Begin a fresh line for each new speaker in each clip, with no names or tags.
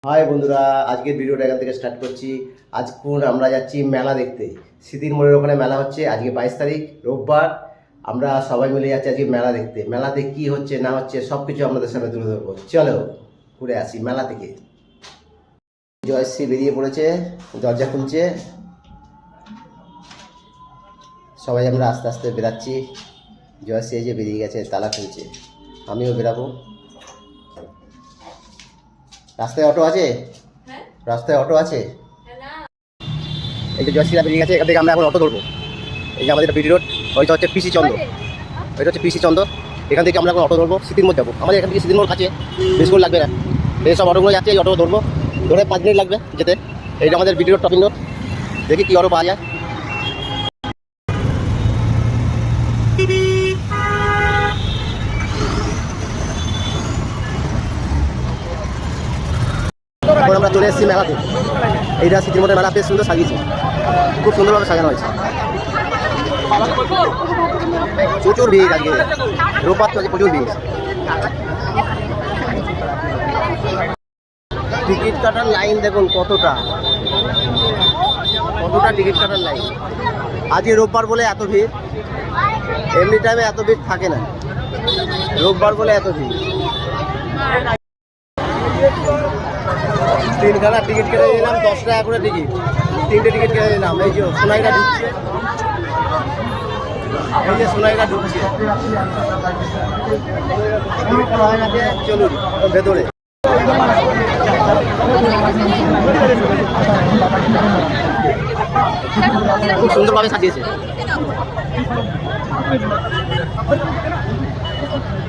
High বন্ধুরা, আজকের ভিডিওটা এখান থেকে স্টার্ট করছি। আজকুন আমরা যাচ্ছি মেলা দেখতে। স্মৃতির মোড়ের ওখানে মেলা হচ্ছে আজকে 22 তারিখ রোববার। আমরা সবাই মিলে যাচ্ছি আজকে মেলা দেখতে। মেলাতে কি হচ্ছে না হচ্ছে সব কিছু আপনাদের সামনে তুলে ধরবো। চলো ঘুরে আসি মেলা থেকে। জয়শ্রী বেরিয়ে পড়েছে, দরজা খুলছে। সবাই আমরা আস্তে আস্তে বেরাচ্ছি। জয়শ্রী এই যে বেরিয়ে গেছে, তালা খুলছে। আমিও বেরাবো। রাস্তায় অটো আছে? রাস্তায় অটো আছে? এই যে জয়শ্রীরা বেরিয়ে গেছে, এখান থেকে আমরা এখন অটো ধরবো। এই যে আমাদের বিডি রোড, ওইটা হচ্ছে পিসি চন্দ্র, ওইটা হচ্ছে পিসি চন্দ্র। এখান থেকে আমরা এখন অটো ধরবো, স্মৃতির মোড় যাবো। আমাদের এখান থেকে স্মৃতির মোড় কাছে, বেশি করে লাগবে না। এই সব অটোগুলো যাচ্ছে, এই অটো ধরবো, ধরে 5 মিনিট লাগবে যেতে। এইটা আমাদের বিডি রোড টপিং রোড। দেখি কি অটো পাওয়া যায়। এখন আমরা চলে এসেছি মেলাতে। এইটা স্মৃতির মোড়ের মেলা, বেশ সুন্দর সাজিয়েছে, খুব সুন্দরভাবে সাজানো হয়েছে। প্রচুর ভিড় আজকে, রোববার তো আজকে প্রচুর ভিড়। টিকিট কাটার লাইন দেখুন কতটা টিকিট কাটার লাইন। আজকে রোববার বলে এত ভিড়, এমনি টাইমে এত ভিড় থাকে না, রোববার বলে এত ভিড়। 3খানা টিকিট কেটে নিলাম, 10 টাকা করে টিকিট, 3টে টিকিট কেটে নিলাম। এই যে সোনাইরা ঢুকছে, এই যে সোনাইরা ঢুকছে। চলুন ভেতরে। খুব সুন্দরভাবে সাজিয়েছে।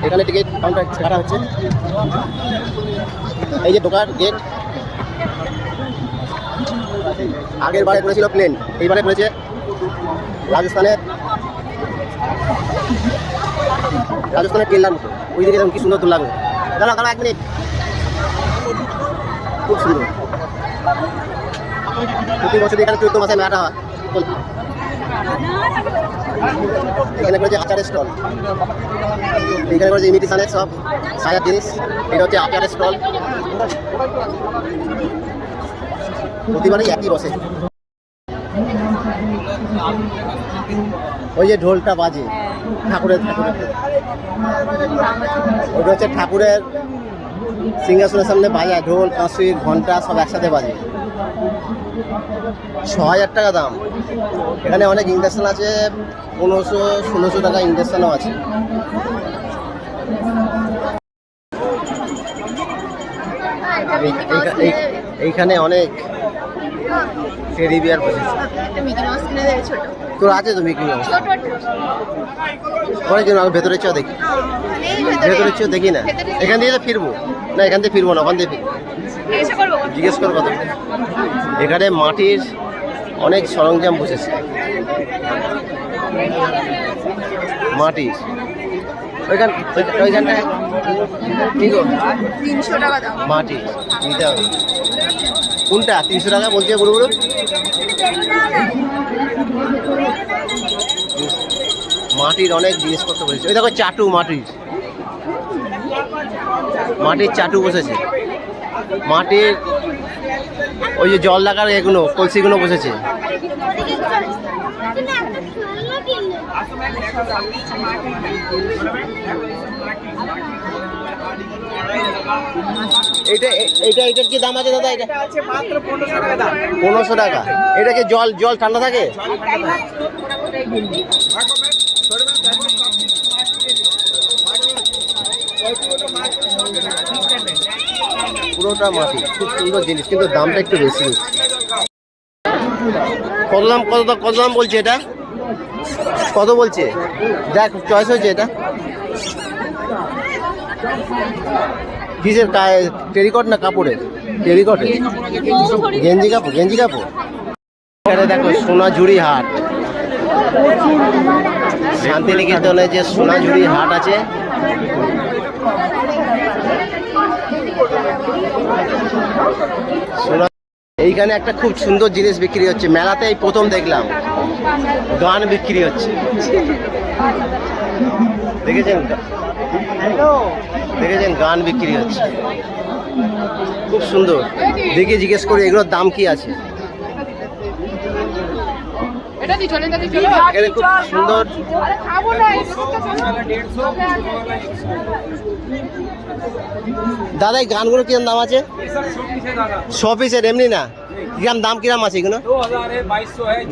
এখানে টিকিট কাউন্টার কাটা হচ্ছে। এই যে ঢোকার গেট। আগের বারে করেছিল প্লেন, এইবারে করেছে রাজস্থানের কেল্লার মতো। ওই দিকে কি সুন্দর তো লাগবে। দাঁড়া 1 মিনিট। খুব সুন্দর। প্রতি বছর এখানে 14 মাসে মেলাটা হয়। এখানে করেছে আচারের স্টল, এখানে করেছে ইমিটেশনের সব সাজার জিনিস। এটা হচ্ছে আচারের স্টল, প্রতিবারই একই বসে। ওই যে ঢোলটা বাজে ঠাকুরের, ওইটা হচ্ছে ঠাকুরের সিংহাসনের সামনে বাজায়। ঢোল, কাঁসি, ঘন্টা সব একসাথে বাজে। 6000 টাকা দাম। এখানে অনেক ইন্ডাকশন আছে, 1500-1600 টাকা ইন্ডাকশনও আছে। এইখানে অনেক টেডি বিয়ার বসেছে। তোর আছে তো মিকি মাউস? অনেক আমি ভেতরে চ দেখি, ভেতরে চ দেখি না। এখান দিয়ে ফিরবো না, এখান থেকে ফিরবো না, ওখান থেকে জিজ্ঞেস করো কত। এখানে মাটির অনেক সরঞ্জাম বসেছে, মাটির। ওইখানটায় কি গো 300 টাকা দাম মাটি নিতে হবে। কোনটা 300 টাকা বলছে বড় বড়? মাটির অনেক জিনিসপত্র বসেছে। ওই দেখো চাটু, মাটির চাটু বসেছে। মাটির ওই যে জল লাগার এগুলো কলসিগুলো বসেছে। এইটার কি দাম আছে দাদা? এটা মাত্র 1500 টাকা দাম। 1500 টাকা। এটা কি জল ঠান্ডা থাকে? পুরোটা মাটি, খুব সুন্দর জিনিস, কিন্তু দামটা একটু বেশি। কত দাম বলছে এটা? কত বলছে? দেখ চয়েস হয়েছে এটা কিসের? টেরিকট না কাপড়ের? টেরিকটের। গেঞ্জি কাপড়। এখানে দেখো সোনাঝুরি হাট, শান্তিনিকেতনে যে সোনাঝুরি হাট আছে। এইখানে একটা খুব সুন্দর জিনিস বিক্রি হচ্ছে, মেলাতে এই প্রথম দেখলাম। গান বিক্রি হচ্ছে, দেখেছেন? গান বিক্রি হচ্ছে। খুব সুন্দর। দেখে জিজ্ঞেস করি এগুলোর দাম কি আছে। এখানে খুব সুন্দর দাদা, এই গানগুলো কিরম দাম আছে? 100 পিসের এমনি না, কিরম দাম কিরম আছে এগুলো?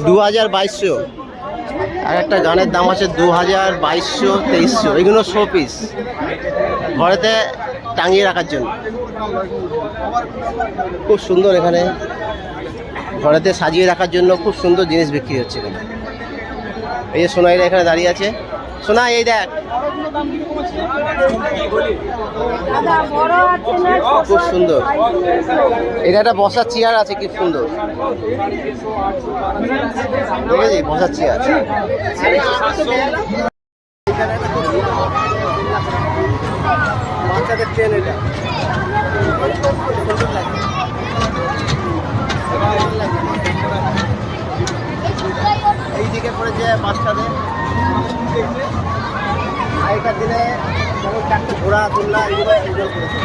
2200। আর একটা গানের দাম আছে 2200, 2300। এগুলো 100 পিস ঘরেতে টাঙিয়ে রাখার জন্য। খুব সুন্দর, এখানে ঘরেতে সাজিয়ে রাখার জন্য খুব সুন্দর জিনিস বিক্রি হচ্ছে এখানে। এই যে সোনাইরা এখানে দাঁড়িয়ে আছে। সোনা, এই দেখ, খুব সুন্দর। এটা একটা বসার চেয়ার আছে, কি সুন্দর, দেখেছি বসার চেয়ার। বাচ্চাদের ট্রেন, এটা সুন্দর লাগে। এইদিকে পড়েছে বাচ্চাদের। আগেকার দিনে যেমন চারটে ঘোড়া দোলনা এগুলো সুন্দর করেছে।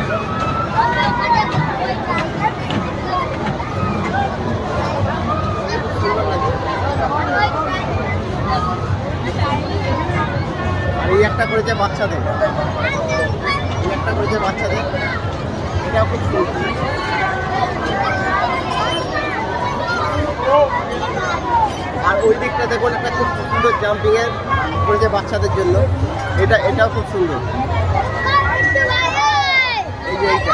আর এই একটা করেছে বাচ্চাদের, এই একটা করেছে বাচ্চাদের, এটাও খুব সুন্দর। আর ওই দিকটা দেখুন, একটা খুব সুন্দর জাম্পিং এর করেছে বাচ্চাদের জন্য। এটাও খুব সুন্দর। এই যে এইটা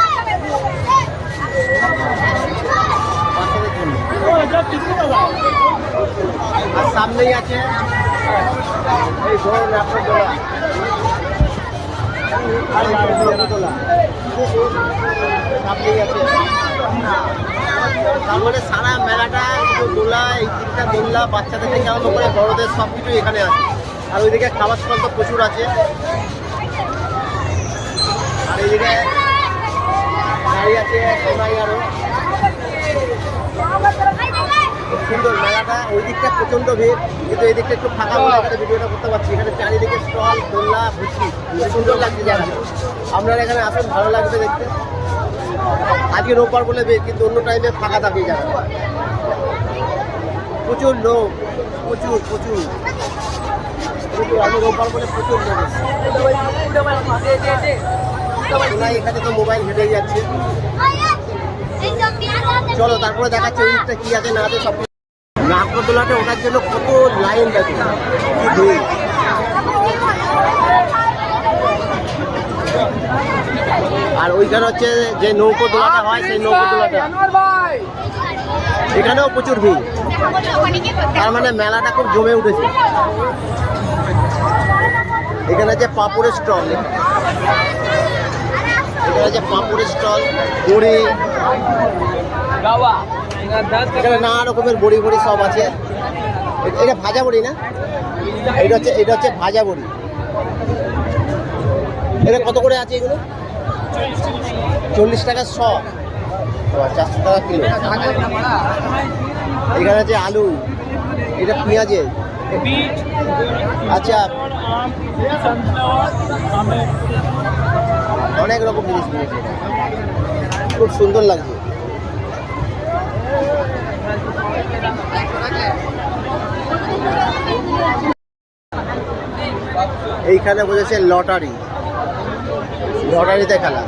বাচ্চাদের জন্য। আর সামনেই আছে এই বড় নাট্যদোলা, সামনেই আছে। তারপরে সারা মেলাটা দোলা, এই তিনটা দোলনা বাচ্চাদের থেকে আরম্ভ করে বড়দের সব কিছু এখানে আছে। আর ওইদিকে খাবার স্টল তো প্রচুর আছে। আর এইদিকে গাড়ি আছে, সোনাই আরো খুব সুন্দর মেলাটা। ওই দিকটা প্রচণ্ড ভিড়, কিন্তু এই দিকটা একটু ফাঁকা বলে এখানে ভিডিওটা করতে পারছি। এখানে চারিদিকে স্টল, দোলনা ভর্তি, খুব সুন্দর লাগছে জায়গাটা। আপনারা এখানে আসুন, ভালো লাগবে দেখতে। আজকে রোববার বলে বেশ, কিন্তু অন্য টাইমে ফাঁকা থাকে জায়গা। প্রচুর লোক, প্রচুর প্রচুর প্রচুর। আমি রোববার বলে প্রচুর লোক এখানে। তো মোবাইল ঘেটে যাচ্ছে। চলো তারপরে দেখাচ্ছে ওই দিকটা কি আছে না আছে সব। নাগরদোলাতে ওঠার জন্য কত লাইন থাকে, আর ওইখানে হচ্ছে যে নৌকো দোলাটা হয়, সেই নৌকো দোলাটা এখানেও প্রচুর ভিড়। তার মানে মেলাটা খুব জমে উঠেছে। এখানে যে পাঁপড়ের স্টল, এখানে যে পাঁপড়ের স্টল, বড়ি, এখানে নানা রকমের বড়ি বড়ি সব আছে। এটা ভাজা বড়ি না, এটা হচ্ছে ভাজা বড়ি। এটা কত করে আছে এগুলো? 40 টাকা শ, 400 টাকা কিলো। এখানে আছে আলু, এটা পেঁয়াজের। আচ্ছা, অনেক রকম জিনিস নিয়েছে, খুব সুন্দর লাগছে। এইখানে বলেছে লটারি, লটারিতে খেলা।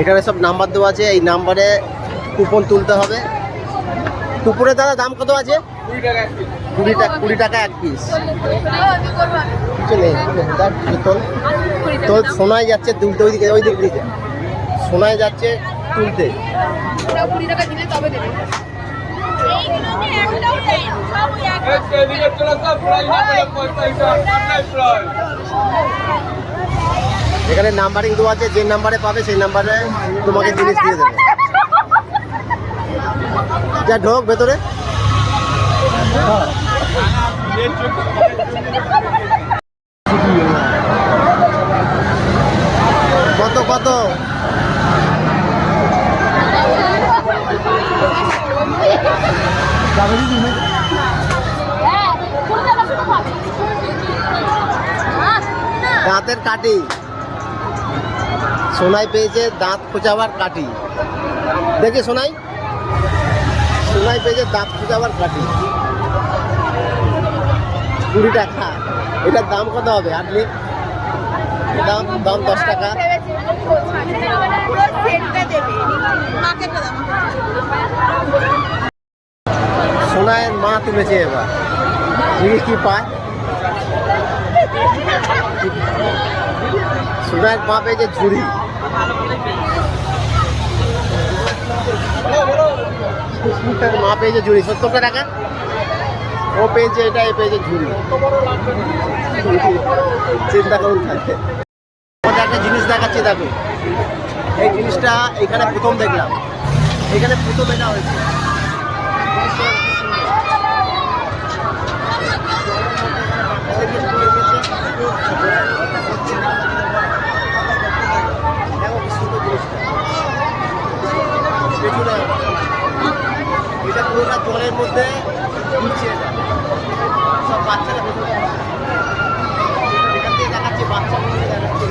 এখানে সব নাম্বার দেওয়া আছে, এই নাম্বারে কুপন তুলতে হবে। কুপনের দাদা দাম কত আছে? 20 টাকা 1 পিস। কিছু নেই, তোল শোনাই যাচ্ছে তুলতে, ওই দিক দিকে শোনাই যাচ্ছে তুলতে। এখানে নাম্বারিং দেওয়া আছে, যে নাম্বারে পাবে সেই নাম্বারে তোমাকে জিনিস দিয়ে দেবে। যা ঢোক ভেতরে। কত কত? দাঁতের কাঠি। সোনাই পেয়েছে দাঁত খোঁচাবার কাঠি। দেখি সোনাই, সোনাই পেয়েছে দাঁত খোঁচাবার কাঠি। 20 টাকা। এটার দাম কত হবে আটলি? দাম 10 টাকা। সোনাইয়ের মা তুলেছে এবার, কি পায়? সোনাইয়ের মা পেয়েছে ঝুড়ি। মা পেয়েছে ঝুড়ি 70 টাকা। ও পেয়েছে এটা, এ পেয়েছে ঝুড়ি। চিন্তা করুন থাকে। একটা জিনিস দেখাচ্ছি, দেখো এই জিনিসটা এখানে প্রথম দেখলাম, এখানে প্রথম এটা হয়েছে। এটা পুরোটা জলের মধ্যে ঘুরছে। সব বাচ্চারা এখান থেকে দেখাচ্ছে, বাচ্চাগুলো দেখাচ্ছে।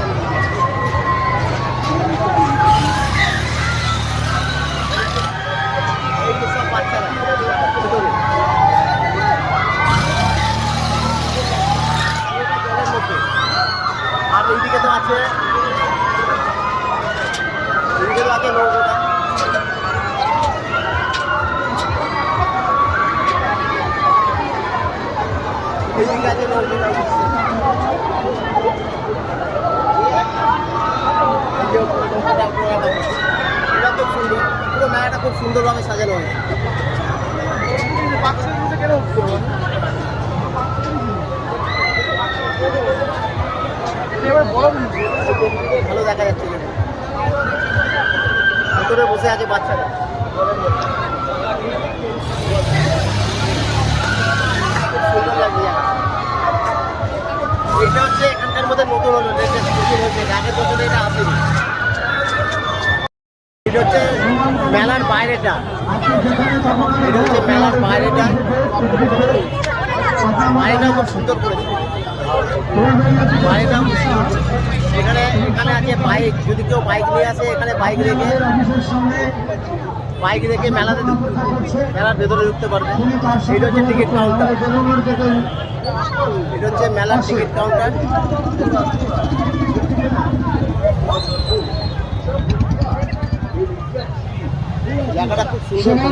এই যে সব বাচ্চারা জলের মধ্যে। আর এইদিকে তো আছে, এইদিকে তো আছে নৌকোটা। এইদিকে আছে নৌকোটা। এটা খুব সুন্দর, পুরো মেলাটা খুব সুন্দরভাবে সাজানো হয়েছে। ভালো দেখা যাচ্ছে, ভেতরে বসে আছে বাচ্চারা। খুব সুন্দর লাগছে। এটা হচ্ছে এখানকার মধ্যে নতুন হলো, আগের বছরে এটা আসেনি। এটা হচ্ছে মেলার বাইরেটা, এটা হচ্ছে মেলার বাইরেটা। বাইরেটাও খুব সুন্দর করেছে, বাইরেটাও খুব সুন্দর। এখানে আছে বাইক, যদি কেউ বাইক নিয়ে আসে এখানে বাইক রেখে মেলাতে মেলার ভেতরে ঢুকতে পারবে। এটা হচ্ছে টিকিট কাউন্টার, এটা হচ্ছে মেলার টিকিট কাউন্টার। জায়গাটা খুব সুন্দর।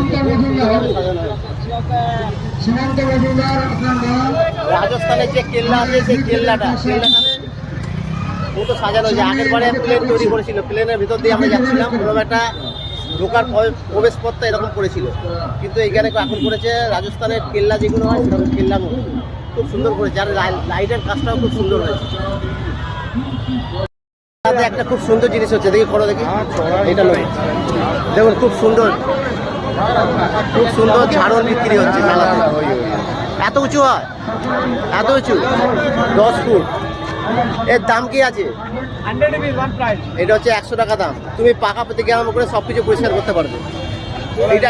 রাজস্থানের যে কেল্লা আছে, সেই কেল্লাটা তো সাজানো হয়েছে। আগের বারে প্লেন তৈরি করেছিল, প্লেনের ভিতর দিয়ে আমরা যাচ্ছিলাম, ওরকম একটা ঢোকার প্রবেশপথটা এরকম করেছিল। কিন্তু এখানে এখন করেছে রাজস্থানের কেল্লা যেগুলো হয় সেরকম কেল্লার মতো খুব সুন্দর করেছে। আর লাইটের কাজটাও খুব সুন্দর হয়েছে। একটা খুব সুন্দর জিনিস হচ্ছে, দেখি করো দেখি। এটা নয়, দেখুন খুব সুন্দর, খুব সুন্দর ঝাড়ন বিক্রি হচ্ছে মেলাতে। এত উঁচু হয়, এত উঁচু, 10 ফুট। এর দাম কি আছে? এটা হচ্ছে 100 টাকা দাম। তুমি পাকা থেকে আরম্ভ করে সব কিছু পরিষ্কার করতে পারবে। এইটা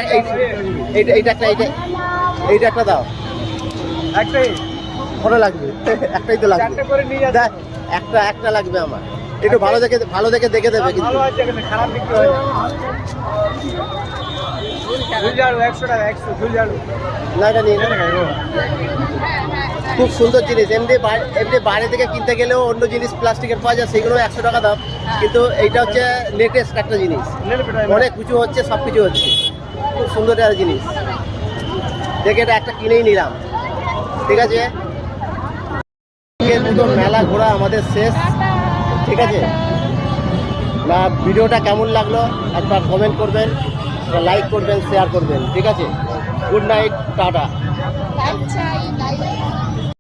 একটা দাও, একটাই ভালো লাগবে। একটাই তো লাগবে, একটা লাগবে আমার। একটু ভালো দেখে দেখে দেবে। কিন্তু খারাপ বিক্রি হয় না, এটা নিয়ে খুব সুন্দর জিনিস। এমনি বাইরে থেকে কিনতে গেলেও অন্য জিনিস প্লাস্টিকের পাওয়া যায়, সেগুলো 100 টাকা দাম। কিন্তু এইটা হচ্ছে লেটেস্ট একটা জিনিস, অনেক কিছু হচ্ছে, সব কিছু হচ্ছে। খুব সুন্দর একটা জিনিস দেখে এটা একটা কিনেই নিলাম। ঠিক আছে, মেলা ঘোরা আমাদের শেষ। ঠিক আছে না, ভিডিওটা কেমন লাগলো একবার কমেন্ট করবেন, লাইক করবেন, শেয়ার করবেন। ঠিক আছে, গুড নাইট, টাটা।